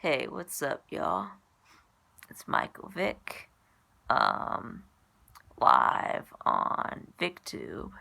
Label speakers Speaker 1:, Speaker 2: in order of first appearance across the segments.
Speaker 1: Hey, what's up, y'all? It's Michael Vick, um, live on VicTube.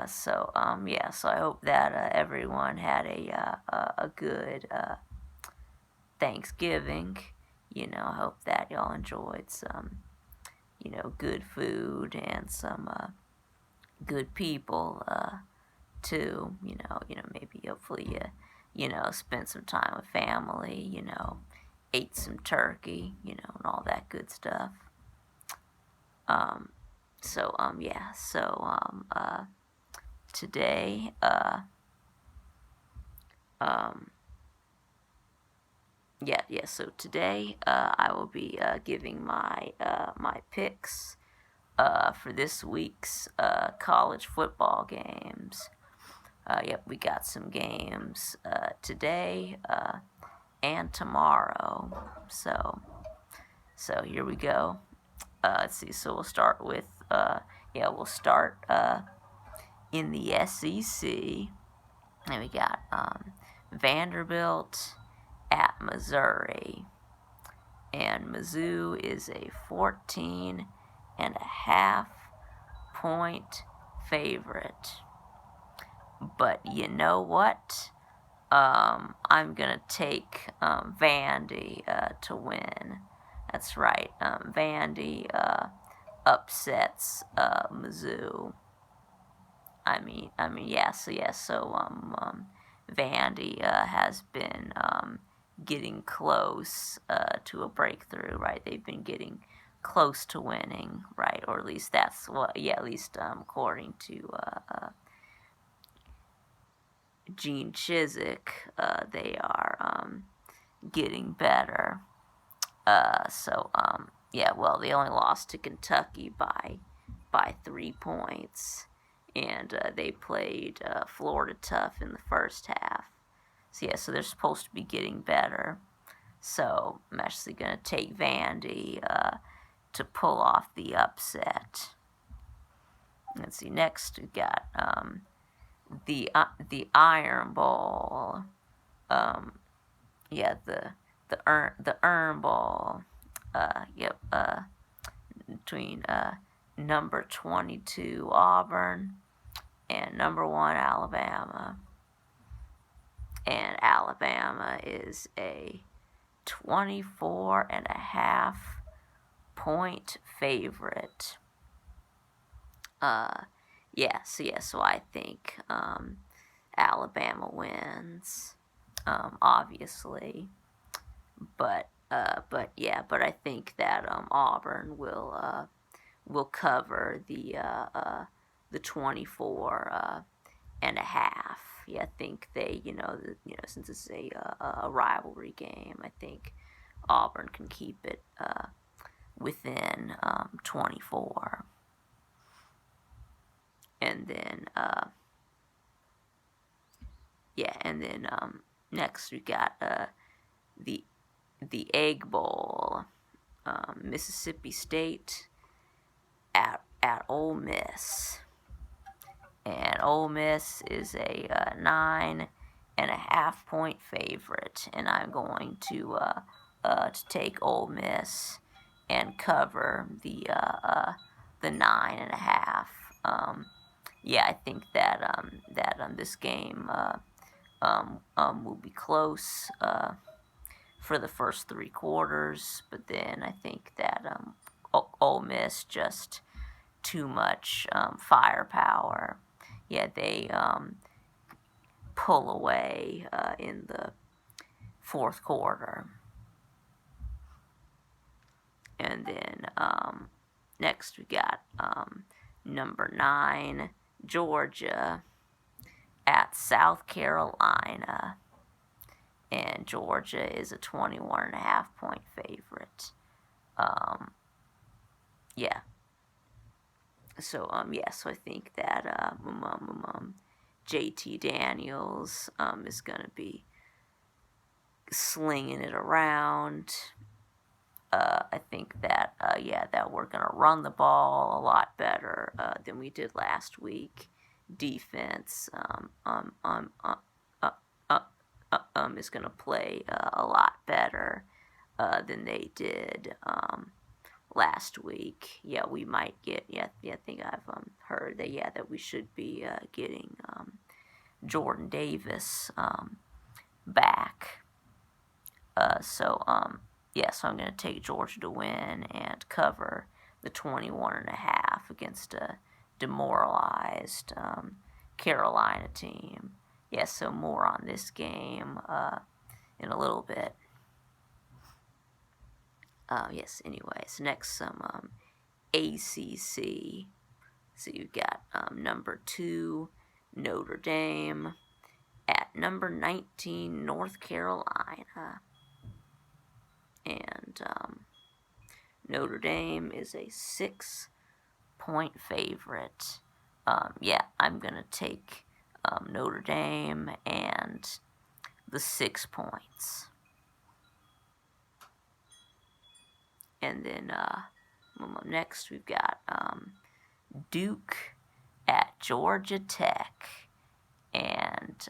Speaker 1: So I hope that everyone had a good Thanksgiving. I hope that y'all enjoyed some, good food and some good people too. Maybe hopefully spent some time with family. Ate some turkey. And all that good stuff. Um, yeah. Today, um, yeah. So today, I will be giving my picks for this week's college football games. Yep, we got some games today and tomorrow. So here we go. Let's see. So we'll start with we'll start in the SEC. And we got Vanderbilt at Missouri. And Mizzou is a 14.5 point favorite. But you know what? I'm going to take Vandy to win. That's right. Vandy upsets Mizzou. Vandy has been getting close to a breakthrough, right? They've been getting close to winning, right? Or at least that's what, at least according to Gene Chizik, they are getting better. They only lost to Kentucky by 3 points, and they played Florida tough in the first half. So they're supposed to be getting better. So I'm actually gonna take Vandy to pull off the upset. Let's see. Next we got the Iron Bowl. The Iron Bowl. Between number 22 Auburn and number 1 Alabama. And Alabama is a 24.5 point favorite. So I think Alabama wins, obviously, but I think that Auburn will cover the 24.5. I think they, since it's a rivalry game, I think Auburn can keep it within 24. And then next we got the Egg Bowl, Mississippi State at Ole Miss. And Ole Miss is a 9.5 point favorite, and I'm going to take Ole Miss and cover the 9.5. I think that this game will be close for the first 3 quarters, but then I think that Ole Miss just too much firepower. They pull away in the 4th quarter. And then next we got number 9 Georgia at South Carolina. And Georgia is a 21.5 point favorite. So I think that JT Daniels is gonna be slinging it around. I think that that we're gonna run the ball a lot better than we did last week. Defense is going to play a lot better than they did last week. Yeah, we might get. Yeah, I think I've heard that. Yeah, that we should be getting Jordan Davis back. Yeah, so I'm going to take Georgia to win and cover the 21.5 against a demoralized Carolina team. Yeah, so more on this game in a little bit. Yes, anyways, next some ACC. So you've got number 2, Notre Dame, at number 19, North Carolina. And Notre Dame is a 6-point favorite. Yeah, I'm going to take Notre Dame and the 6 points. And then next we've got Duke at Georgia Tech. And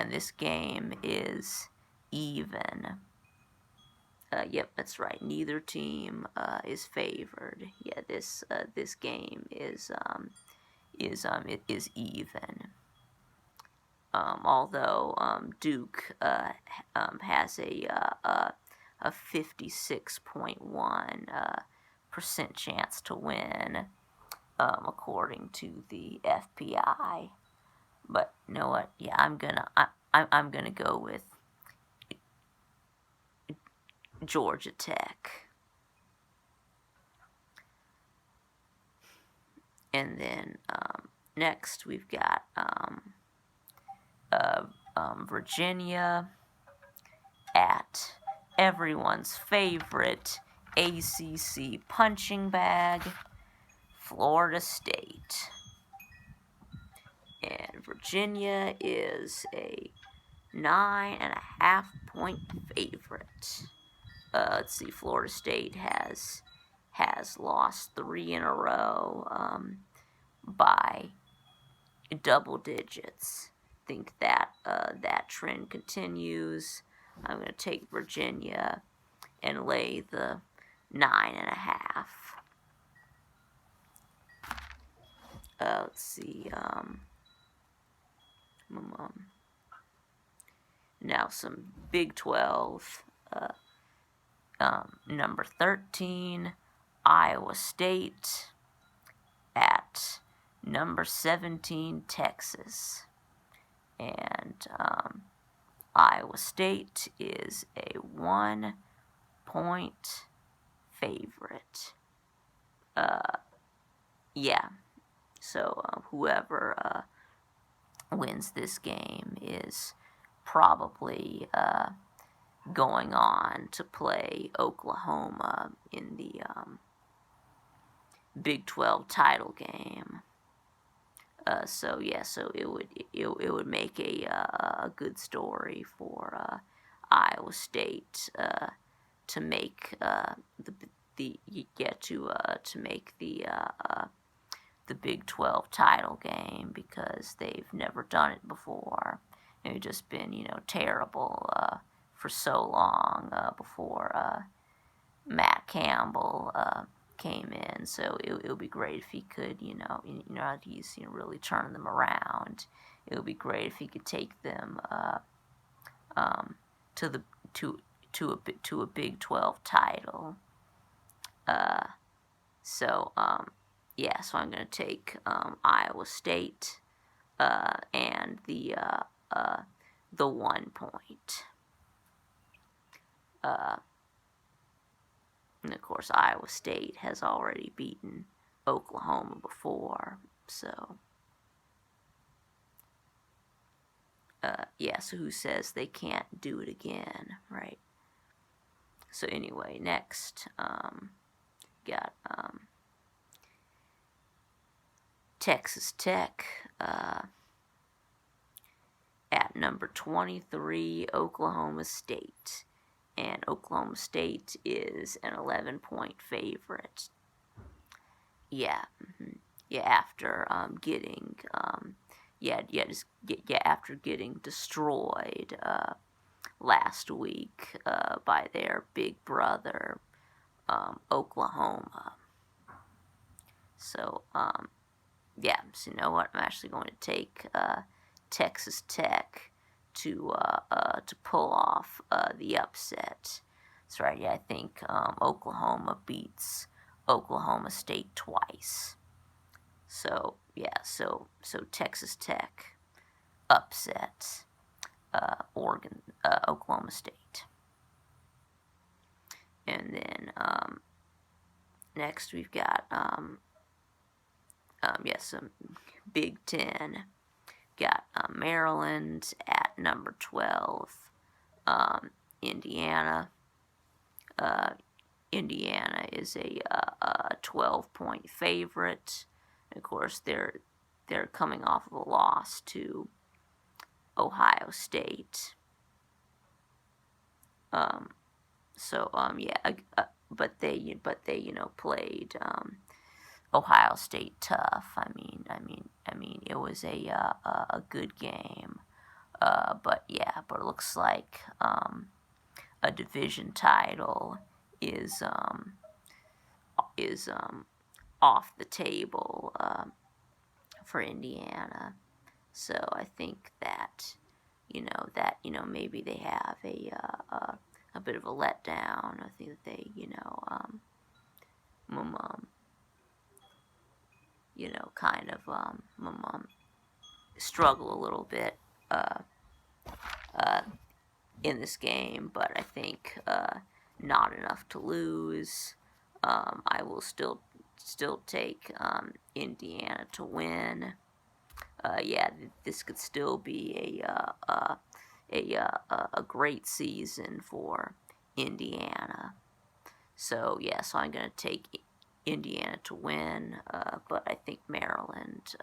Speaker 1: this game is even. Yep, that's right. Neither team is favored. Yeah, this game is even. Although Duke has a 56.1% chance to win, according to the FPI. But you know what? Yeah, I'm gonna go with Georgia Tech. And then next we've got Virginia at everyone's favorite ACC punching bag, Florida State. And Virginia is a 9.5-point favorite. Let's see, Florida State has lost 3 in a row by double digits. Think that that trend continues. I'm going to take Virginia and lay the 9.5. Let's see. Now some Big 12. Number 13, Iowa State at number 17, Texas. And Iowa State is a 1-point favorite. Yeah. So whoever wins this game is probably going on to play Oklahoma in the Big 12 title game. So it would make a good story for Iowa State to make to make the Big 12 title game, because they've never done it before. They've just been terrible for so long before Matt Campbell came in. So it would be great if he could, he's really turning them around. It would be great if he could take them to a Big 12 title. So I'm going to take Iowa State and the 1 point. And of course, Iowa State has already beaten Oklahoma before, so so who says they can't do it again, right? So anyway, next, got Texas Tech at number 23, Oklahoma State. And Oklahoma State is an 11-point favorite. Yeah, after getting, after getting destroyed last week by their big brother, Oklahoma. So, so you know what? I'm actually going to take Texas Tech to pull off the upset. That's right. Yeah, I think Oklahoma beats Oklahoma State twice. So Texas Tech upsets Oklahoma State. And then next we've got some Big Ten. Got Maryland at number 12. Indiana. Indiana is a 12-point favorite. Of course, they're coming off of a loss to Ohio State. But they played Ohio State tough. I mean, it was a good game. But it looks like a division title is off the table for Indiana. So I think that maybe they have a bit of a letdown. I think that they kind of struggle a little bit in this game, but I think not enough to lose. I will still take Indiana to win. This could still be a great season for Indiana. So I'm going to take Indiana to win, but I think Maryland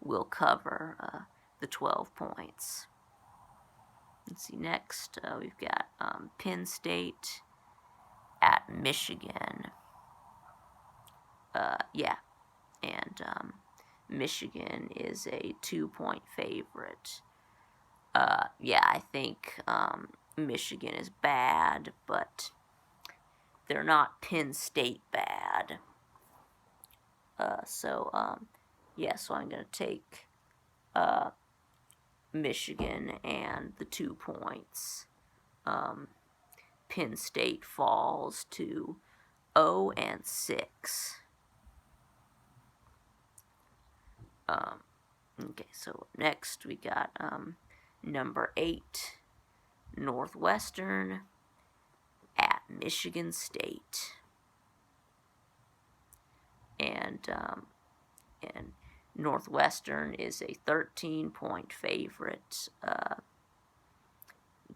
Speaker 1: will cover the 12 points. Let's see, next we've got Penn State at Michigan. Michigan is a 2-point favorite. I think Michigan is bad, but they're not Penn State bad. So I'm going to take Michigan and the 2 points. Penn State falls to 0-6. So next we got number 8, Northwestern at Michigan State. And Northwestern is a 13-point favorite,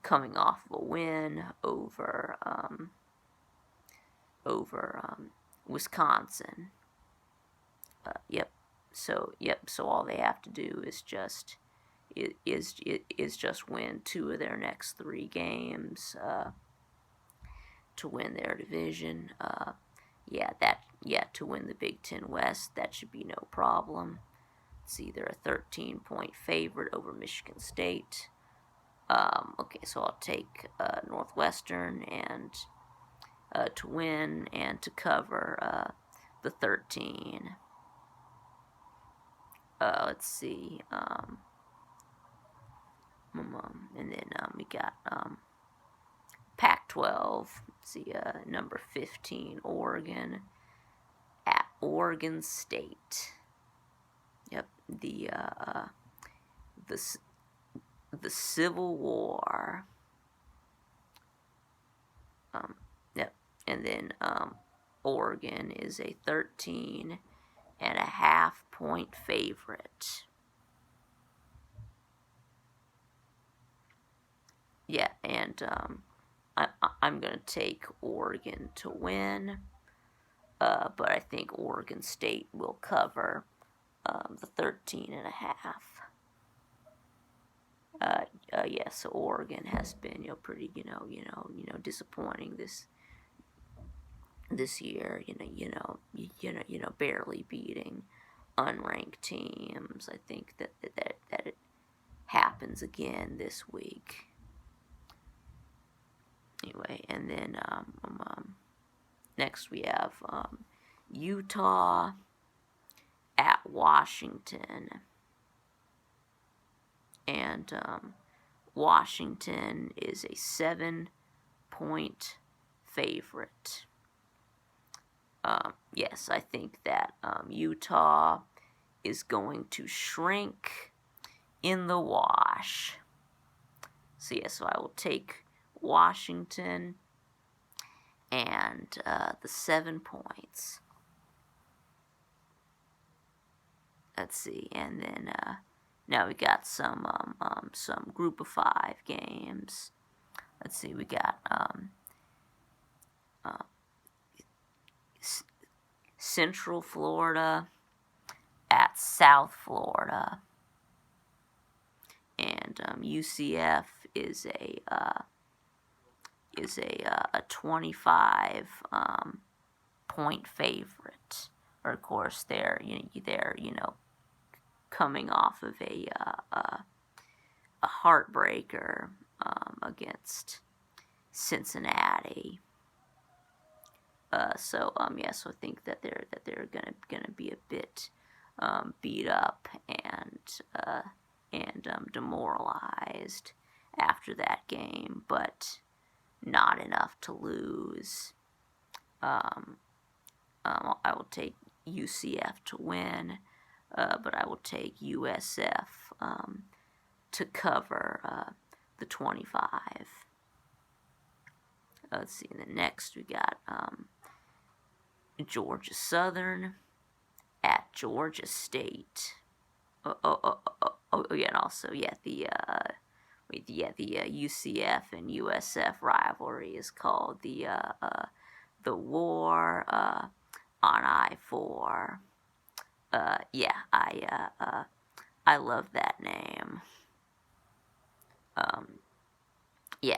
Speaker 1: coming off of a win over Wisconsin. So all they have to do is just win 2 of their next 3 games to win their division. To win the Big Ten West, that should be no problem. It's either a 13-point favorite over Michigan State. So I'll take Northwestern and to win and to cover the 13. Let's see. And then we got Pac-12. See, number 15, Oregon at Oregon State. Yep, the Civil War. And then Oregon is a 13.5-point favorite. I'm going to take Oregon to win, but I think Oregon State will cover the 13.5. So Oregon has been pretty disappointing this year. Barely beating unranked teams. I think that it happens again this week. Anyway, and then next we have Utah at Washington. And Washington is a 7-point favorite. Yes, I think that Utah is going to shrink in the wash. So yes, so I will take Washington and the 7 points. Let's see, and then now we got some Group of 5 games. Let's see, we got Central Florida at South Florida, and UCF is a 25 point favorite. Or of course they're coming off of a heartbreaker against Cincinnati. So I think that they're gonna be a bit beat up and demoralized after that game, but not enough to lose. I will take UCF to win, but I will take USF to cover the 25. Let's see. And then next we got Georgia Southern at Georgia State. Oh, yeah, and also the UCF and USF rivalry is called the War on I-4. I love that name.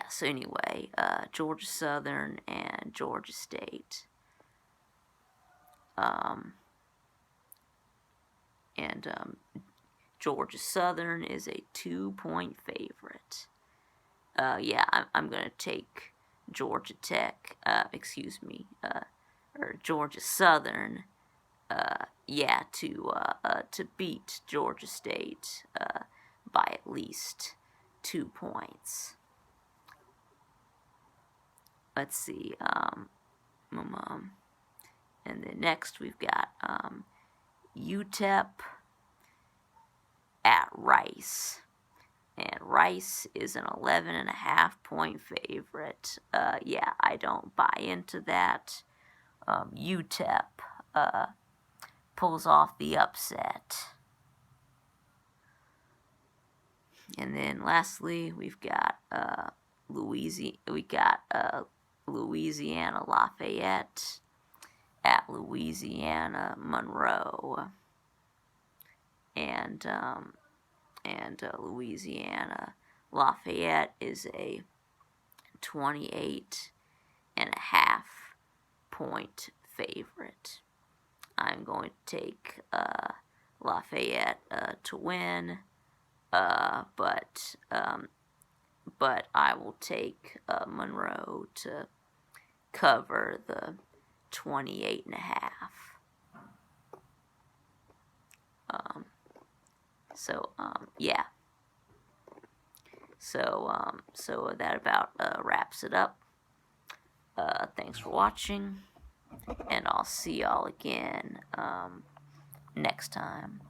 Speaker 1: So anyway, Georgia Southern and Georgia State. Georgia Southern is a 2-point favorite. I'm going to take Georgia Tech, or Georgia Southern, to beat Georgia State by at least 2 points. Let's see, and then next we've got UTEP at Rice. And Rice is an 11.5-point favorite. I don't buy into that. UTEP pulls off the upset. And then lastly, we've got Louisiana Lafayette at Louisiana Monroe. And Louisiana Lafayette is a 28.5-point favorite. I'm going to take Lafayette to win, but I will take Monroe to cover the 28.5. So that about wraps it up. Thanks for watching, and I'll see y'all again next time.